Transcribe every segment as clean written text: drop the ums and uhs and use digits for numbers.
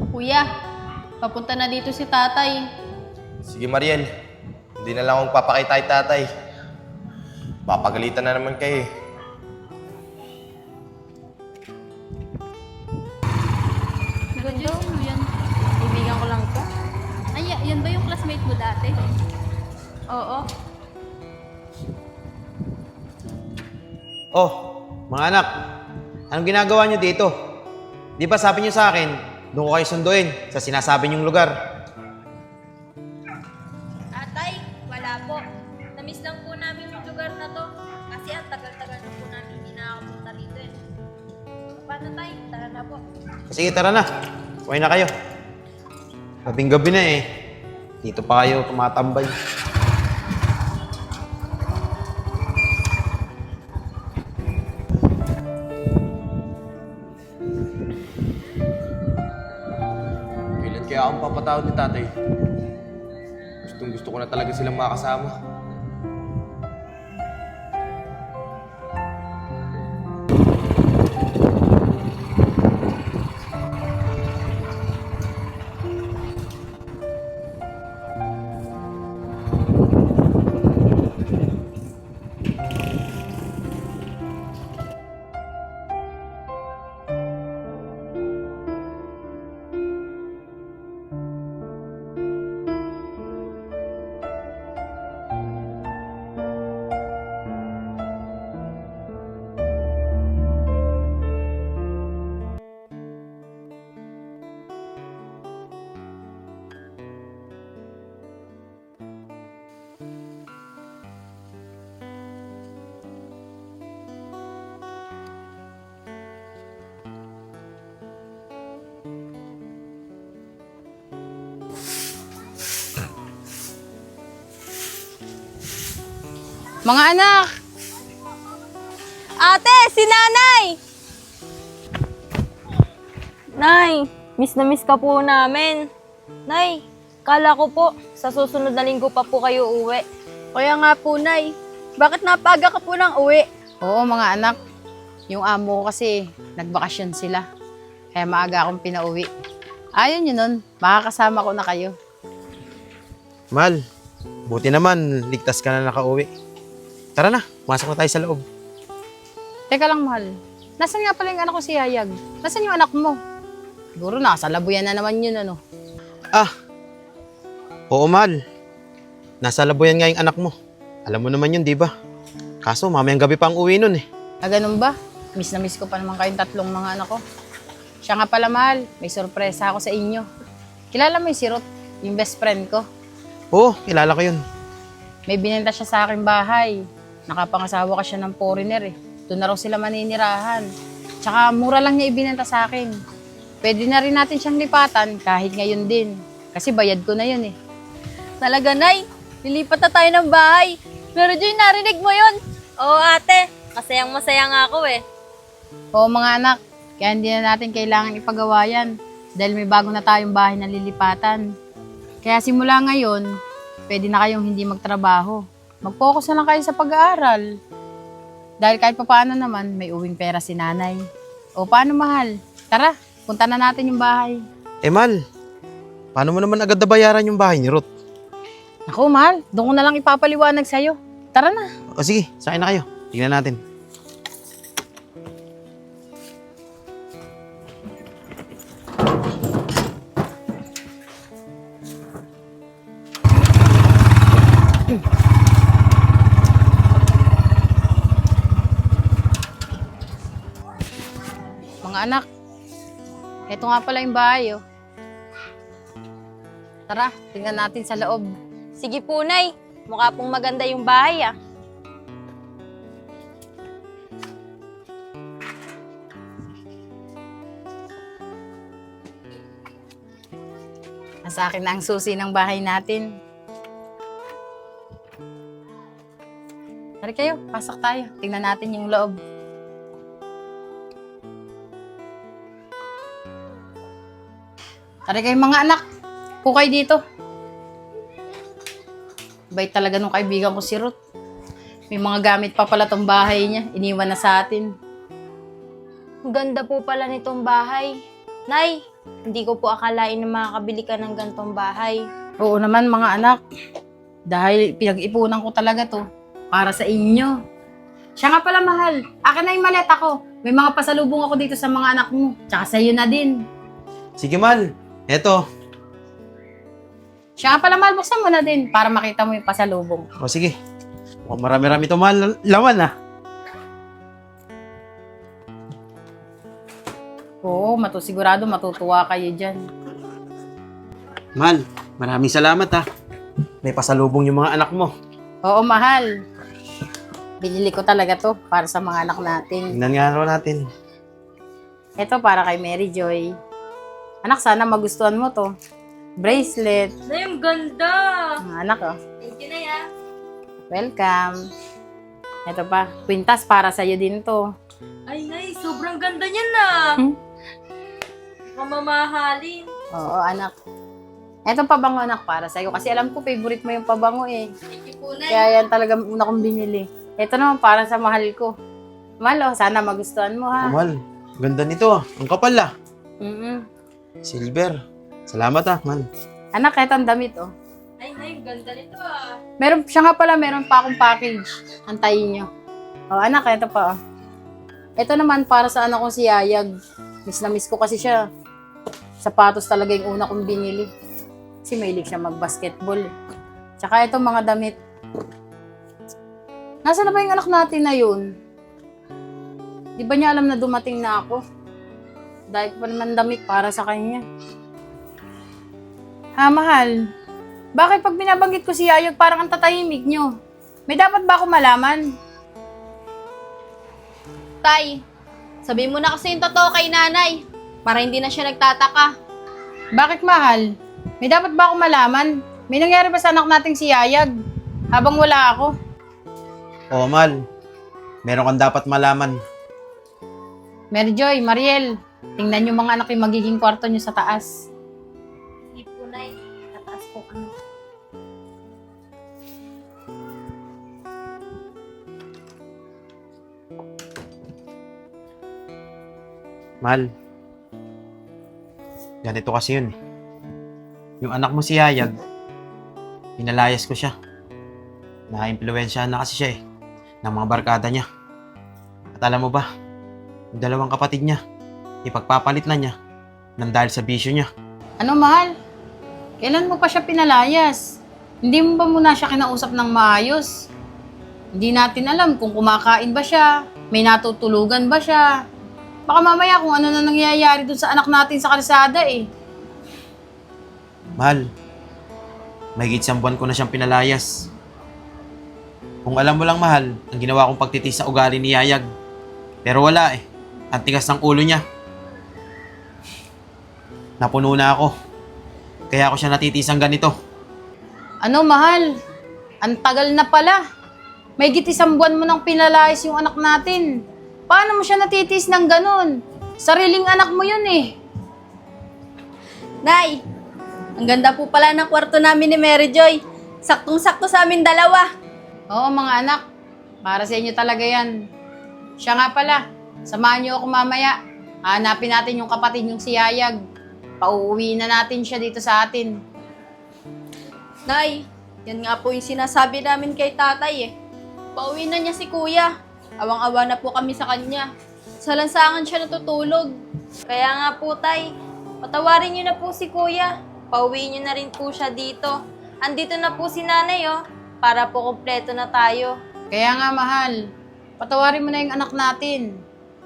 Kuya, papunta na dito si tatay. Sige, Mariel. Hindi na lang akong papakita kay tatay. Papagalitan na naman kayo eh. Ganda, ano yan? Ibigan ko lang to. Ay, yan ba yung classmate mo dati? Oo. Oh, mga anak, anong ginagawa niyo dito? Di ba sabi niyo sa akin, doon ko kayo sunduin sa sinasabi niyong lugar? Atay, wala po. Namiss lang po namin yung lugar na to. Kasi ang tagal-tagal na po namin hindi nakakapunta rito eh. Paano tay? Tara na po. Sige, tara na. Kumain na kayo. Gabing-gabi na eh. Dito pa kayo tumatambay. Kailan kaya akong papatawad ni tatay? Gustong-gusto ko na talaga silang makasama. Mga anak! Ate, si nanay! Nay, miss na miss ka po namin. Nay, kala ko po, sa susunod na linggo pa po kayo uwi. Kaya nga po, Nay. Bakit napaga ka po ng uwi? Oo, mga anak. Yung amo ko kasi, nagbakasyon sila. Kaya maaga akong pinauwi. Ayun yun nun, makakasama ko na kayo. Mal, buti naman, ligtas ka na nakauwi. Tara na, pumasok na tayo sa loob. Teka lang, mahal. Nasaan nga pala yung anak ko si Hayag? Nasaan yung anak mo? Siguro nasa labuyan na naman yun, ano? Ah, oo Mal. Nasa labuyan nga yung anak mo. Alam mo naman yun, di ba? Kaso mamayang gabi pa ang uwi nun eh. Ah, ganun ba? Miss na miss ko pa naman kayong tatlong mga anak ko. Siya nga pala, mahal. May sorpresa ako sa inyo. Kilala mo yung si Ruth, yung best friend ko. Oo, kilala ko yun. May binenta siya sa aking bahay. Nakapangasawa ka siya ng foreigner eh. Doon na raw sila maninirahan. Tsaka mura lang niya ibinenta sa akin. Pwede na rin natin siyang lipatan kahit ngayon din. Kasi bayad ko na yun eh. Talaga, Nay, lilipat na tayo ng bahay. Pero Joy, narinig mo yun? Oo, ate. Masayang-masaya nga ako eh. Oo mga anak, kaya hindi na natin kailangan ipagawa yan. Dahil may bago na tayong bahay na lilipatan. Kaya simula ngayon, pwede na kayong hindi magtrabaho. Mag-focus na lang kayo sa pag-aaral. Dahil kahit papaano naman, may uwing pera si nanay. O paano mahal? Tara, punta na natin yung bahay. Eh Mal, paano mo naman agad nabayaran yung bahay ni Ruth? Ako mahal, doon ko na lang ipapaliwanag sa'yo. Tara na. O sige, sakay na kayo. Tingnan natin. Mga anak, eto nga pala yung bahay, oh. Tara, tingnan natin sa loob. Sige po, Nay. Mukha pong maganda yung bahay ah. Nasa akin na ang susi ng bahay natin. Tara kayo, pasok tayo. Tingnan natin yung loob. Tara kayo mga anak, po kayo dito. Bait talaga nung kaibigan ko si Ruth. May mga gamit pa pala tong bahay niya, iniwan na sa atin. Ang ganda po pala nitong bahay. Nay, Hindi ko po akalain na makakabili ka ng gantong bahay. Oo naman mga anak. Dahil pinag-ipunan ko talaga to para sa inyo. Siya nga pala mahal. Akin na yung maleta ko. May mga pasalubong ako dito sa mga anak mo. Tsaka sa'yo na din. Sige, Mal. Eto. Siya nga pala mahal, buksan mo na din para makita mo yung pasalubong. O sige. Mukhang marami-rami ito, Mal. Laman, ah. Oo, sigurado matutuwa kayo dyan. Mal, maraming salamat, ha. May pasalubong yung mga anak mo. Oo, mahal. Binili ko talaga to para sa mga anak natin. Tingnan nga raw natin. Ito para kay Mary Joy. Anak, sana magustuhan mo to. Bracelet. Nay, ang ganda! Mga anak, oh. Thank you, Nay, ah. Welcome. Ito pa, kwintas para sa'yo din to. Ay, Nay, sobrang ganda niyan na. Mamamahalin. Oo, anak. Ito pabango, anak, para sa'yo. Kasi alam ko, favorite mo yung pabango eh. Thank you po, Nay. Kaya yan talaga una kong binili. Ito naman para sa mahal ko. Mahal, oh, sana magustuhan mo ha. Mal, ganda nito, ah. Ang kapal, ah. Mm-mm. Silver. Salamat, ah, Mal. Anak, ito ang damit, oh. Ay, Nay, ang ganda nito, ah. Meron, siya nga pala, meron pa akong package. Antayin nyo. Oh, anak, ito pa, oh. Ito naman para sa anak kong si Yayag. Miss na miss ko kasi siya. Sapatos talaga yung una kong binili. Kasi mahilig siya mag-basketball. Tsaka ito mga damit. Nasaan na ba yung anak natin na yun? Di ba niya alam na dumating na ako? Dahil pa naman damit para sa kanya. Ha, mahal? Bakit pag binabanggit ko si Yayag parang ang tatahimik nyo? May dapat ba ako malaman? Tay, sabihin mo na kasi yung totoo kay nanay. Para hindi na siya nagtataka. Bakit mahal? May dapat ba ako malaman? May nangyari ba sa anak nating si Yayag? Habang wala ako? Oo, Mal. Meron kang dapat malaman. Mary Joy, Mariel, tingnan yung mga anak yung magiging kwarto nyo sa taas. Hindi po, Nay. Tataas po kami. Mal. Ganito kasi yun, eh. Yung anak mo si Yayag, pinalayas ko siya. Na-impluwensyahan na kasi siya, eh, ng mga barkada niya. At alam mo ba, yung dalawang kapatid niya, ipagpapalit na niya nang dahil sa bisyo niya. Ano, mahal? Kailan mo pa siya pinalayas? Hindi mo ba muna siya kinausap ng maayos? Hindi natin alam kung kumakain ba siya, may natutulugan ba siya. Baka mamaya kung ano na nangyayari dun sa anak natin sa kalsada eh. Mahal, mahigit 1 buwan ko na siyang pinalayas. Kung alam mo lang, mahal, ang ginawa kong pagtitis sa ugali ni Yayag. Pero wala eh. Ang tigas ng ulo niya. Napuno na ako. Kaya ako siya natitisang ganito. Ano, mahal? Ang tagal na pala. May 1 buwan mo nang pinalayas yung anak natin. Paano mo siya natitis ng ganun? Sariling anak mo yun eh. Nay, ang ganda po pala ng kwarto namin ni Mary Joy. Saktong-sakto sa amin dalawa. Oo, mga anak. Para sa inyo talaga yan. Siya nga pala. Samahan niyo ako mamaya. Hanapin natin yung kapatid yung si Yayag. Pauuwi na natin siya dito sa atin. Nay, yan nga po yung sinasabi namin kay tatay eh. Pauwi na niya si kuya. Awang-awa na po kami sa kanya. Sa lansangan siya natutulog. Kaya nga po, Tay. Patawarin niyo na po si Kuya. Pauwiin niyo na rin po siya dito. Andito na po si Nanay, oh. Para po kumpleto na tayo. Kaya nga, mahal. Patawarin mo na yung anak natin.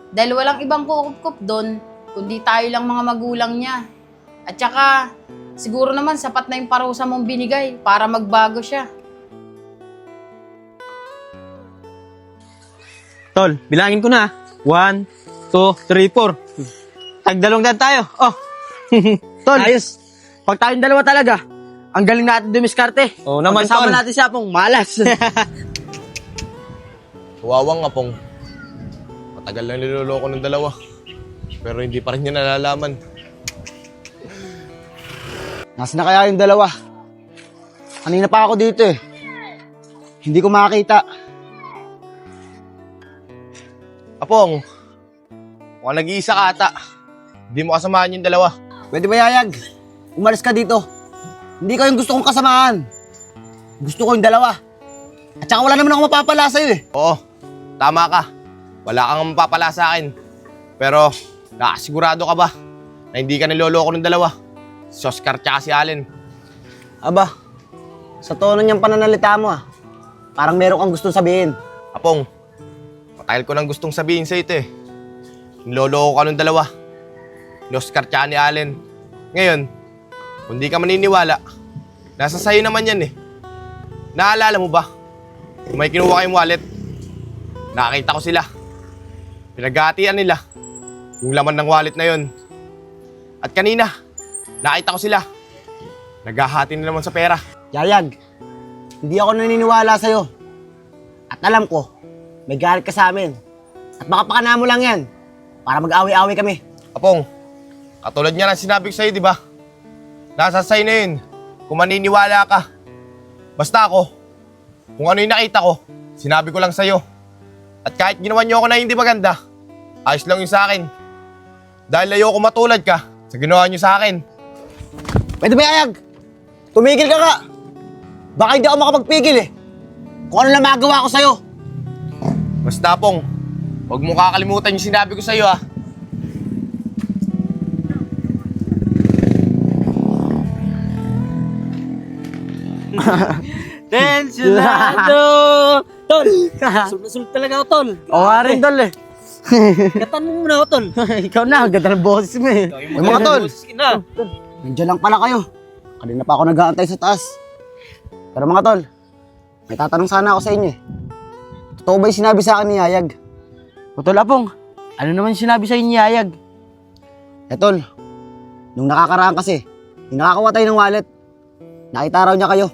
Dahil walang ibang kukup-kup doon, kundi tayo lang mga magulang niya. At saka, siguro naman sapat na yung parusa mong binigay para magbago siya. Tol, bilangin ko na. 1, 2, 3, 4. Tagdalong na tayo. Oh. Tol, ayos. Pag tayong dalawa talaga, ang galing natin dumiskarte. Oo naman, Pagkasama Tol. natin siya pong malas. Huwawang nga pong. Matagal lang niloloko ng dalawa. Pero hindi pa rin niya nalalaman. Nasaan na kaya yung dalawa? Kanina pa ako dito eh. Hindi ko makakita. Apong, mukhang nag-iisa ka ata. Hindi mo kasamahan yung dalawa. Pwede ba, Yayag? Umalis ka dito. Hindi ko yung gusto kong kasamahan. Gusto ko yung dalawa. At saka wala naman ako mapapala sa'yo eh. Oo, tama ka. Wala kang mapapala sa akin. Pero, nakasigurado ka ba na hindi ka niloloko ng dalawa? Si Oscar tsaka si Allen. Aba, sa tono niyang pananalita mo parang meron kang gustong sabihin. Apong, matagal ko nang gustong sabihin sa ito eh. Niloloko ka ng dalawa. Ni Oscar tsaka ni Allen. Ngayon, kung di ka maniniwala, nasa sayo naman yan eh. Naalala mo ba? Kung may kinuha kayong wallet, nakakita ko sila. Pinaghatian nila yung laman ng wallet na yon. At kanina, nakita ko sila. Naghahati na naman sa pera. Yayag, hindi ako naniniwala sa'yo. At alam ko, may galit ka sa amin. At baka pakana mo lang yan para mag-away-away kami. Apong, katulad nga ng sinabi ko sa'yo, di ba? Nasa sa'yo na yun. Kung maniniwala ka. Basta ako, kung ano yung nakita ko, sinabi ko lang sa'yo. At kahit ginawa niyo ako na hindi maganda, ayos lang yun sa akin. Dahil ayoko matulad ka sa ginawa niyo sa akin. Pwede ba, Yayag? Tumigil ka nga. Baka hindi ako makapagpigil eh. Kung ano lang magawa ko sa'yo. Basta Pong, huwag mo kakalimutan yung sinabi ko sa'yo ah. Tensionado! Tol! Sulot talaga ako, Tol. Oo nga rin, Tol eh. Katan mo muna ako, Tol. Ikaw na, ang ganda ng boses mo eh. Uy, mga Tol, Na. nandiyan lang pala kayo. Kanina pa ako nag-aantay sa taas. Pero mga Tol, may tatanong sana ako sa inyo eh. Totoo ba yung sinabi sa akin ni Yayag? Tol Apong, ano naman sinabi sa inyo, Yayag? Eh Tol, nung nakakaraan kasi, yung nakakawa tayo ng wallet. Nakita raw niya kayo.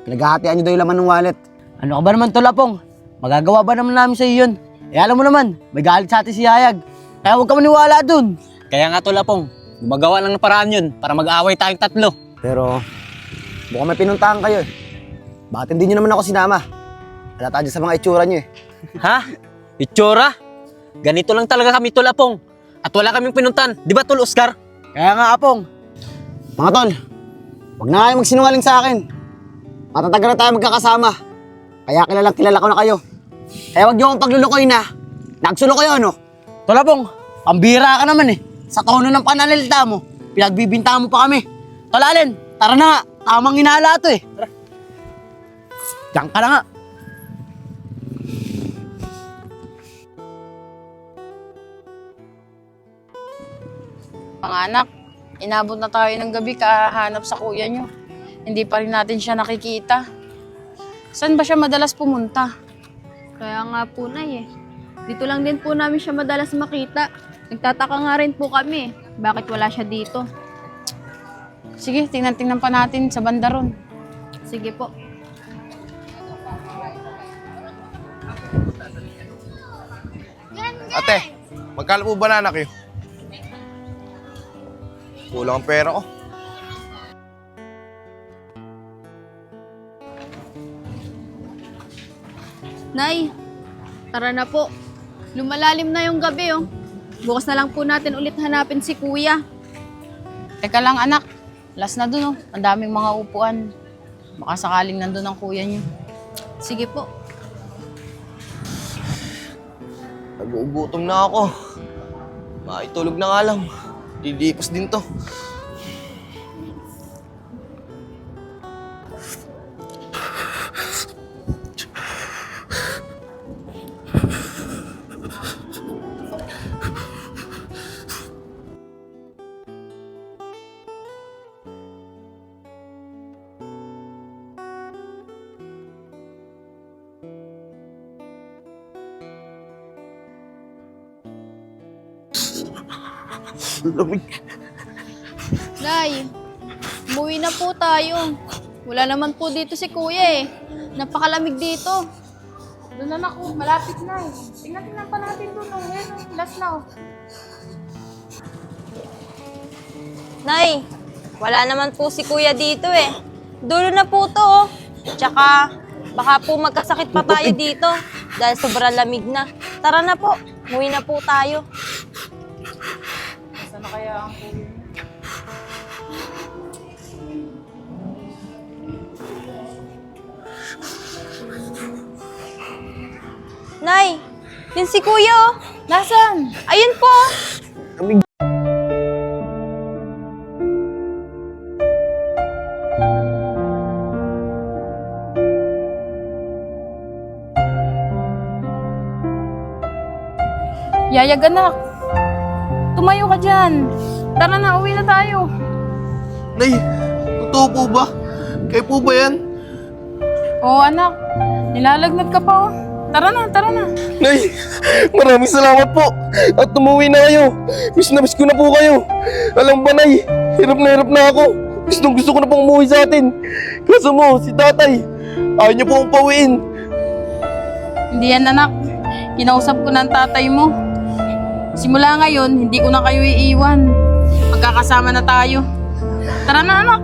Pinaghahatian niyo daw yung laman ng wallet. Ano ka ba naman, Tol Apong? Magagawa ba naman namin sa iyo yun? Eh alam mo naman, may galit sa atin si Yayag. Kaya huwag ka maniwala dun. Kaya nga, Tol Apong, gumagawa lang ng paraan yun para mag-away tayong tatlo. Pero, mukhang may pinuntahan kayo eh. Bakit hindi niyo naman ako sinama? Halata dyan sa mga itsura niyo eh. Ha? Itsura? Ganito lang talaga kami, Tol Apong. At wala kaming pinuntan. Di ba, Tol Oscar? Kaya nga, Apong. Mga Tol, huwag na kayo magsinungaling sa akin. Matatagal na tayo magkakasama. Kaya kilala ko na kayo. Kaya huwag niyo akong paglulukoy na. Nagsulo kayo, ano? Tol Apong, pambira ka naman eh. Sa tono ng pananalita mo, pinagbibintangan mo pa kami. Tol Allen, tara na nga. Tamang hinala to eh. Tara. Diyan ka na nga. Mga anak, inabot na tayo ng gabi kahanap sa kuya nyo. Hindi pa rin natin siya nakikita. Saan ba siya madalas pumunta? Kaya nga po, Nay eh. Dito lang din po namin siya madalas makita. Nagtataka nga rin po kami. Bakit wala siya dito? Sige, tingnan pa natin sa banda ron. Sige po. Ate, magkano po banana kayo? Kulang ang pera ko. Nay, tara na po. Lumalalim na yung gabi oh. Bukas na lang po natin ulit hanapin si Kuya. Teka lang anak, last na dun oh. Ang daming mga upuan. Baka sakaling nandun ang kuya nyo. Sige po. Nagugutom na ako. Maitulog na nga lang. Didikos din to. Nay, umuwi na po tayo. Wala naman po dito si Kuya eh. Napakalamig dito. Doon na ako, malapit na eh. Tingnan pa natin doon oh. Yan, last na oh. Nay, wala naman po si Kuya dito eh. Dulo na po to oh. Tsaka, baka po magkasakit pa tayo dito dahil sobrang lamig na. Tara na po, umuwi na po tayo. Saan na kaya ang kuya nyo? Yun si kuya, oh. Nasaan? Ayun po. Yayag anak. Tumayo ka dyan. Tara na, uwi na tayo. Nay, totoo po ba? Kayo po ba yan? Oo anak, nilalagnat ka pa oh. Tara na, tara na. Nay, maraming salamat po. At umuwi na kayo. Miss ko na po kayo. Alam ba, Nay, hirap na ako. Gusto ko na pong umuwi sa atin. Kaso mo, si tatay, ayaw niyo po akong pauwiin. Hindi yan anak, kinausap ko na ang tatay mo. Simula ngayon, hindi ko na kayo iiwan. Magkakasama na tayo. Tara na anak.